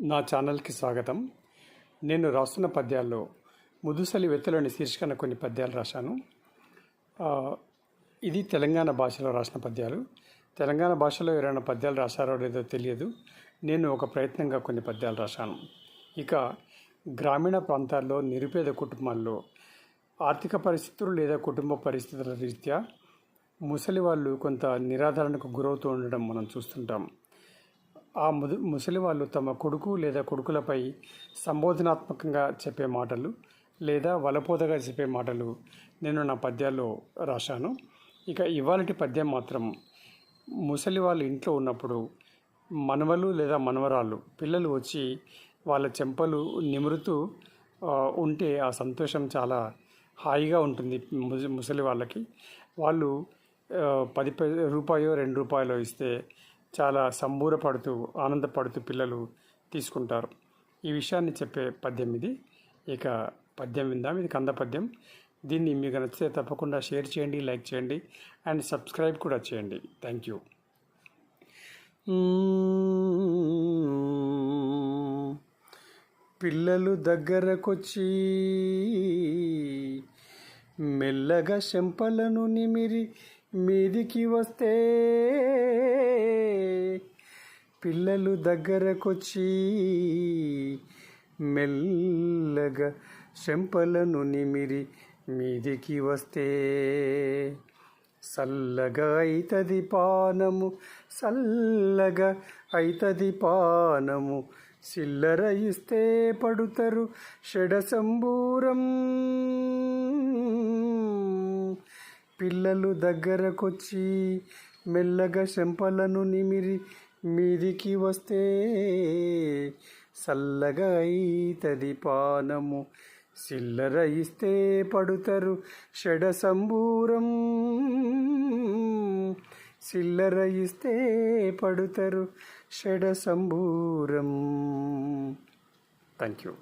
నా ఛానల్కి స్వాగతం. నేను రాస్తున్న పద్యాల్లో ముదుసలి వెతులని శీర్షికన కొన్ని పద్యాలు రాశాను. ఇది తెలంగాణ భాషలో రాసిన పద్యాలు. తెలంగాణ భాషలో ఎవరైనా పద్యాలు రాశారో లేదో తెలియదు. నేను ఒక ప్రయత్నంగా కొన్ని పద్యాలు రాశాను. ఇక గ్రామీణ ప్రాంతాల్లో నిరుపేద కుటుంబాల్లో ఆర్థిక పరిస్థితులు లేదా కుటుంబ పరిస్థితుల రీత్యా ముసలి వాళ్ళు కొంత నిరాదరణకు గురవుతూ ఉండడం మనం చూస్తుంటాం. ఆ ముసలి వాళ్ళు తమ కొడుకు లేదా కొడుకులపై సంబోధనాత్మకంగా చెప్పే మాటలు లేదా వలపోతగా చెప్పే మాటలు నేను నా పద్యాల్లో రాశాను. ఇక ఇవాళటి పద్యం మాత్రం ముసలి వాళ్ళు ఇంట్లో ఉన్నప్పుడు మనవలు లేదా మనవరాళ్ళు పిల్లలు వచ్చి వాళ్ళ చెంపలు నిమురుతూ ఉంటే ఆ సంతోషం చాలా హాయిగా ఉంటుంది. ముసలి వాళ్ళకి వాళ్ళు 10 రూపాయో 2 రూపాయలు ఇస్తే చాలా సంబూరపడుతూ ఆనందపడుతూ పిల్లలు తీసుకుంటారు. ఈ విషయాన్ని చెప్పే పద్యం ఇది. ఇక పద్యం విందాం. ఇది కంద పద్యం. దీన్ని మీకు నచ్చితే తప్పకుండా షేర్ చేయండి, లైక్ చేయండి అండ్ సబ్స్క్రైబ్ కూడా చేయండి. Thank you. పిల్లలు దగ్గరకొచ్చి మెల్లగా చెంపలను నిమిరి మీదికి వస్తే, పిల్లలు దగ్గరకొచ్చి మెల్లగా చెంపలను నిమిరి మీదికి వస్తే, సల్లగా అయితది పానము, సల్లగా అయితది పానము, చిల్లర ఇస్తే పడుతరు షడసంబూరం. పిల్లలు దగ్గరకొచ్చి మెల్లగా చెంపలను నిమిరి మీదికి వస్తే, సల్లగా అయితది పానము, చిల్లర ఇస్తే పడుతరు షడసంబూరం. చిల్లర ఇస్తే పడుతరు షడసంబూరం. Thank you.